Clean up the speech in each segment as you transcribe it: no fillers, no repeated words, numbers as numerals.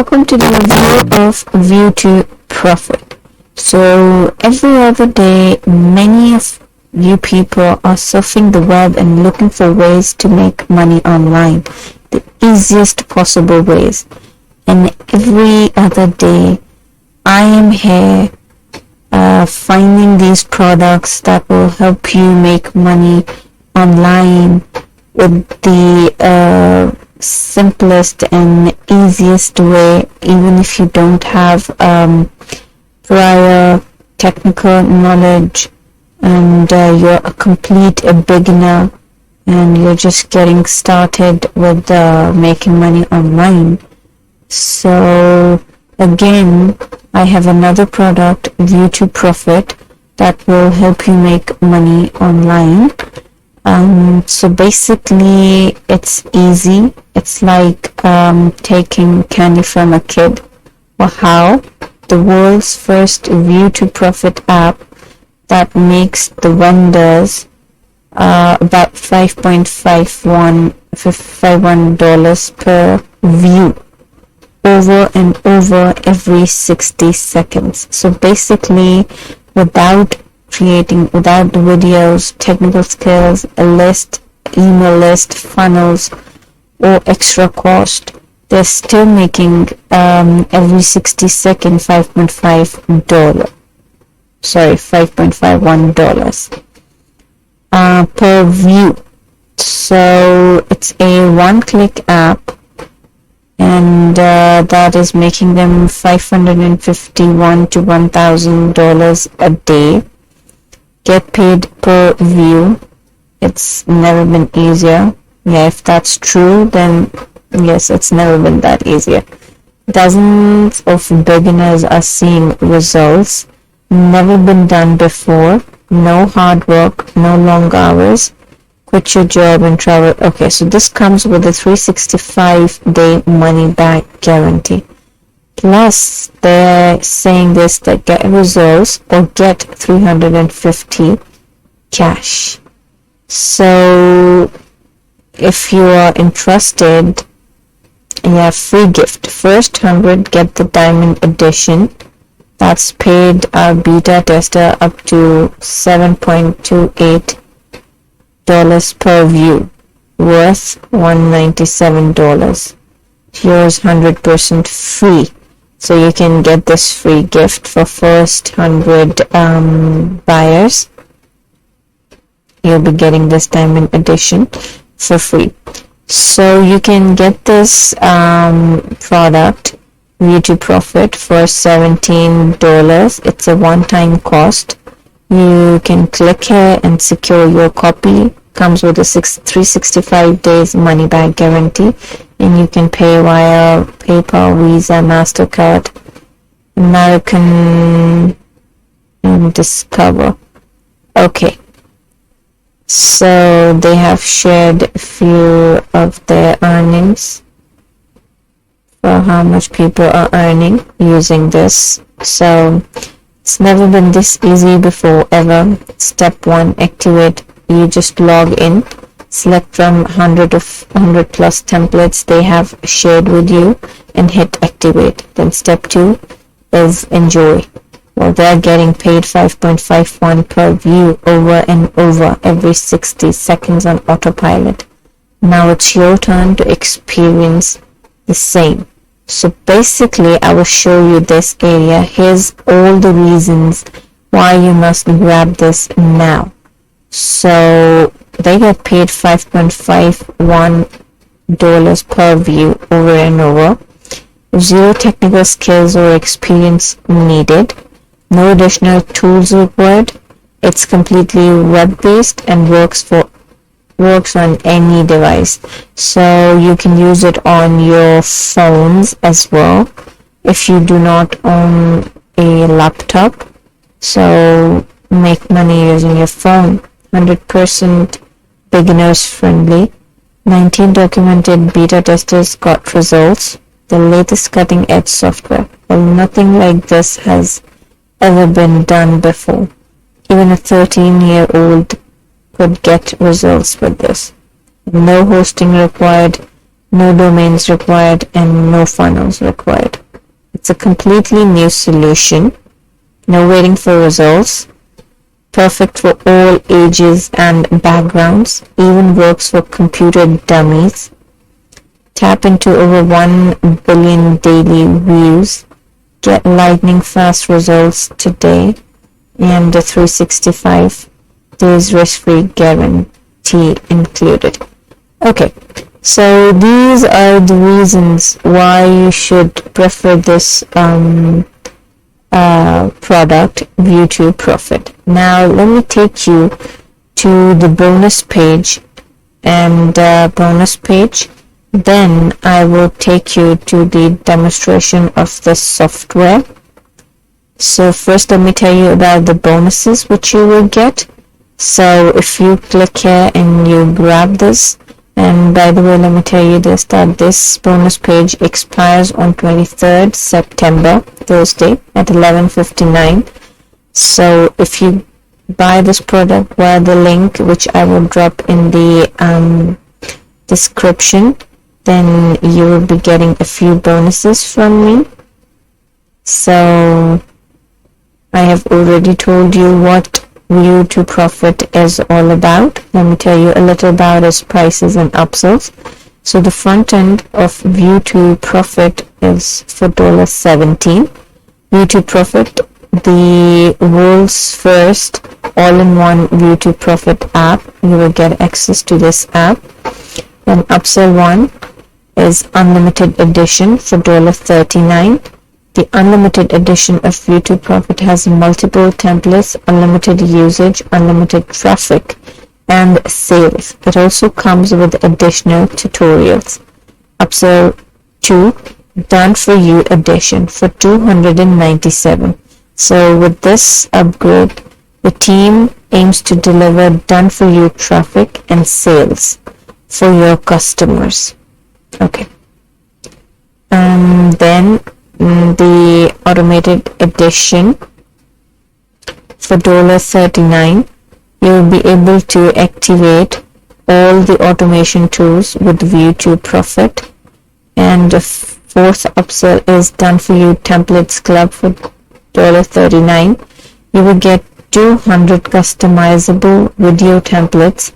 welcome to the review of ViewToProfit. So every other day, many of you people are surfing the web and looking for ways to make money online, the easiest possible ways. And every other day, I am here finding these products that will help you make money online with the simplest and easiest way, even if you don't have prior technical knowledge and you're a complete beginner and you're just getting started with making money online. So again, I have another product, ViewToProfit, that will help you make money online. So basically it's easy. It's like taking candy from a kid. Well, how? The world's first ViewToProfit app that makes the vendors about $5.51 per view over and over every 60 seconds. So basically, without the videos, technical skills, a list, email list, funnels, or extra cost, they're still making every 60 seconds $5.51 per view. So it's a one-click app, and that is making them $551 to $1,000 a day. Get paid per view. It's never been easier. Yeah, if that's true, then yes, it's never been that easier. Dozens of beginners are seeing results. Never been done before. No hard work, no long hours. Quit your job and travel. Okay, so this comes with a 365-day money-back guarantee. Plus, they're saying this, that get results or get 350 cash. So if you are interested, you have free gift. First 100 get the Diamond Edition. That's paid our beta tester up to $7.28 per view, worth $197. Yours 100% free. So you can get this free gift for first 100 buyers. You'll be getting this Diamond Edition for free. So you can get this product, ViewToProfit, for $17. It's a one-time cost. You can click here and secure your copy. Comes with a 365 days money back guarantee, and you can pay via PayPal, Visa, MasterCard, American, and Discover. Okay, so they have shared a few of their earnings for how much people are earning using this. So it's never been this easy before ever. Step 1, activate. You just log in, select from 100 plus templates they have shared with you, and hit activate. Then step 2 is enjoy. Well, they're getting paid $5.51 per view over and over every 60 seconds on autopilot. Now it's your turn to experience the same. So basically, I will show you this area. Here's all the reasons why you must grab this now. So they get paid $5.51 per view over and over. Zero technical skills or experience needed. No additional tools required. It's completely web-based and works on any device. So you can use it on your phones as well if you do not own a laptop. So make money using your phone. 100% beginners friendly. 19 documented beta testers got results. The latest cutting edge software. Well, nothing like this has ever been done before. Even a 13-year-old could get results with this. No hosting required, no domains required, and no funnels required. It's a completely new solution. No waiting for results. Perfect for all ages and backgrounds. Even works for computer dummies. Tap into over 1 billion daily views. Get lightning fast results today. And the 365 days risk-free guarantee included. Okay, so these are the reasons why you should prefer this product, ViewToProfit. Now let me take you to the bonus page, and bonus page. Then I will take you to the demonstration of this software. So first let me tell you about the bonuses which you will get. So if you click here and you grab this, and by the way, let me tell you this, that this bonus page expires on 23rd September, Thursday at 11:59. So if you buy this product via the link which I will drop in the description, then you will be getting a few bonuses from me. So I have already told you what ViewToProfit is all about. Let me tell you a little about its prices and upsells. So the front end of ViewToProfit is for $17. ViewToProfit, the world's first all-in-one ViewToProfit app. You will get access to this app. Then upsell one is Unlimited Edition for $39. The Unlimited Edition of ViewToProfit has multiple templates, unlimited usage, unlimited traffic, and sales. It also comes with additional tutorials. Upsell 2, Done For You Edition for $297. So with this upgrade, the team aims to deliver done for you traffic and sales for your customers. Okay. And then the automated edition for $39, you will be able to activate all the automation tools with ViewToProfit. And the fourth upsell is Done For You Templates Club for $39. You will get 200 customizable video templates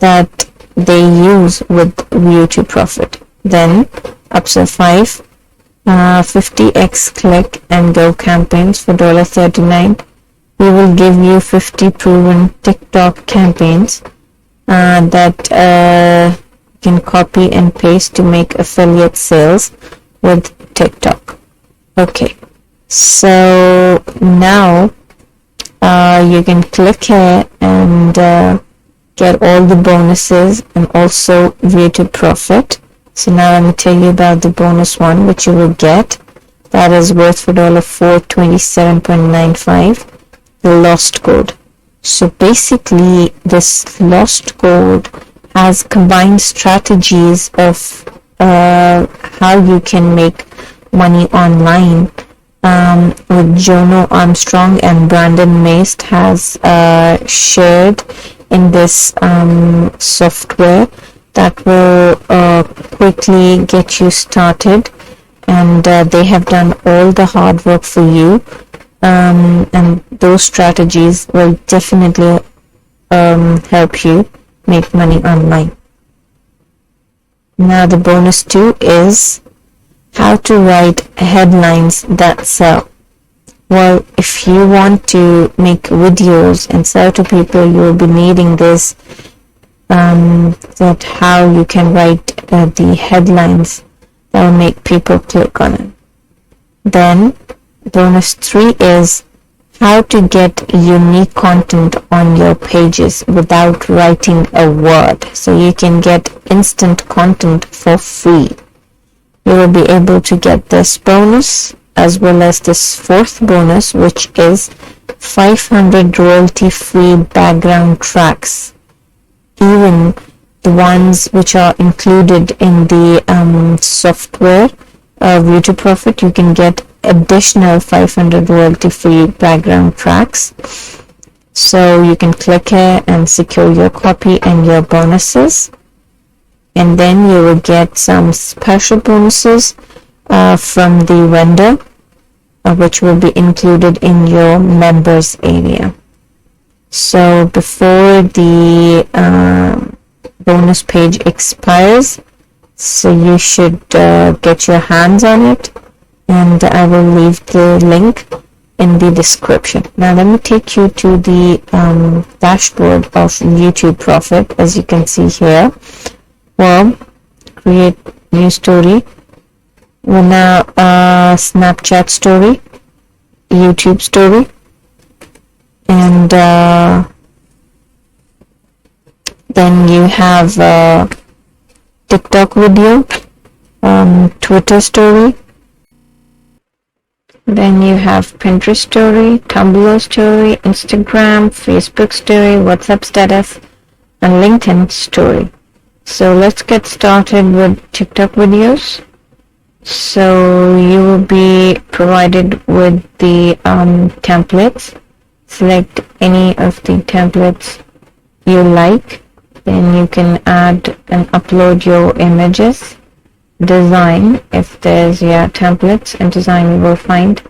that they use with ViewToProfit. Then upsell 5, 50x click and go campaigns for $39. We will give you 50 proven TikTok campaigns that you can copy and paste to make affiliate sales with TikTok. Okay, so now you can click here and get all the bonuses and also ViewToProfit. So now let me tell you about the bonus one which you will get. That is worth for $427.95, the lost code. So basically this lost code has combined strategies of how you can make money online with Jono Armstrong and Brandon Maist has shared in this software that will quickly get you started, and they have done all the hard work for you, and those strategies will definitely help you make money online. Now the bonus 2 is how to write headlines that sell. Well, if you want to make videos and sell to people, you will be needing this, that how you can write the headlines that will make people click on it. Then bonus 3 is how to get unique content on your pages without writing a word. So you can get instant content for free. You will be able to get this bonus as well as this fourth bonus, which is 500 royalty-free background tracks. Even the ones which are included in the software ViewToProfit, you can get additional 500 royalty-free background tracks. So you can click here and secure your copy and your bonuses, and then you will get some special bonuses from the vendor. which will be included in your members area. So before the bonus page expires, so you should get your hands on it, and I will leave the link in the description. Now let me take you to the dashboard of ViewToProfit. As you can see here, well, create new story. We're now Snapchat story, YouTube story, and then you have TikTok video, Twitter story, then you have Pinterest story, Tumblr story, Instagram, Facebook story, WhatsApp status, and LinkedIn story. So let's get started with TikTok videos. So you will be provided with the templates. Select any of the templates you like. Then you can add and upload your images. Design, if there's templates and design, you will find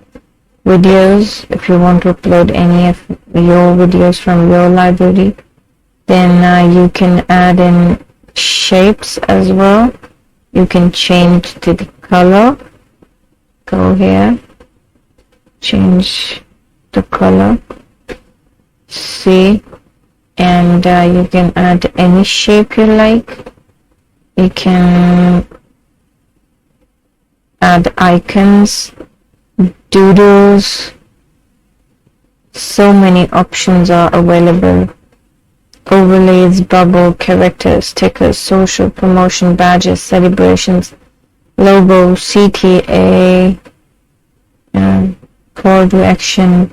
videos if you want to upload any of your videos from your library. Then you can add in shapes as well. You can change to the color. Go here, change the color, see, and you can add any shape you like. You can add icons, doodles. So many options are available. Overlays, bubble, characters, stickers, social promotion, badges, celebrations, logo, CTA, call to action.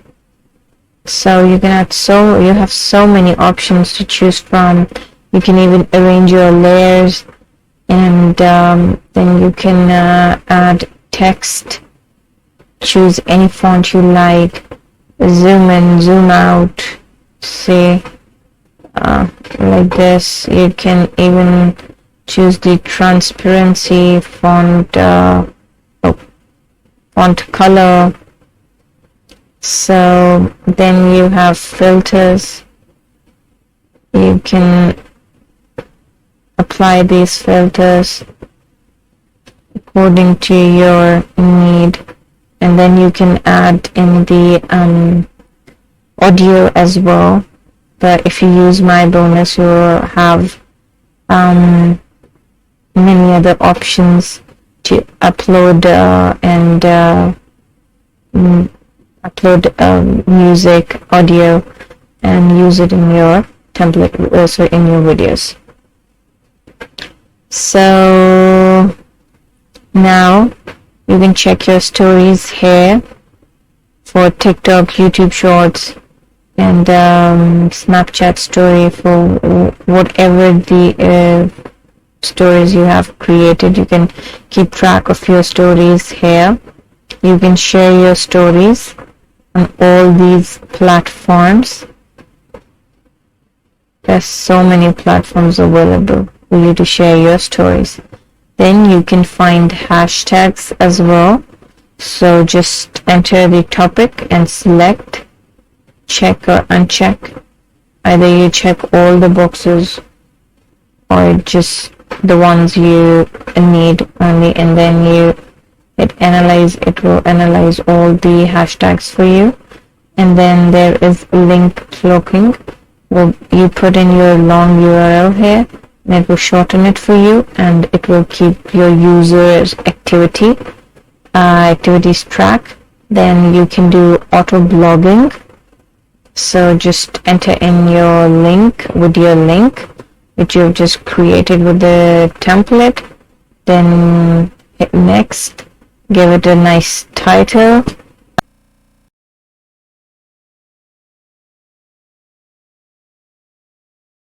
So you can add you have so many options to choose from. You can even arrange your layers, and then you can add text, choose any font you like, zoom in, zoom out, say like this. You can even choose the transparency, font color. So then you have filters. You can apply these filters according to your need, and then you can add in the audio as well. But if you use my bonus, you will have many other options to upload and upload music, audio, and use it in your template, also in your videos. So now you can check your stories here for TikTok, YouTube Shorts, and Snapchat story for whatever the stories you have created. You can keep track of your stories here. You can share your stories on all these platforms. There's so many platforms available for you to share your stories. Then you can find hashtags as well. So just enter the topic and select check or uncheck. Either you check all the boxes or just the ones you need only, and then you hit analyze. It will analyze all the hashtags for you. And then there is link cloaking. Well, you put in your long URL here, and it will shorten it for you, and it will keep your users activities track. Then you can do auto blogging. So just enter in your link with your link which you've just created with the template. Then hit next, give it a nice title,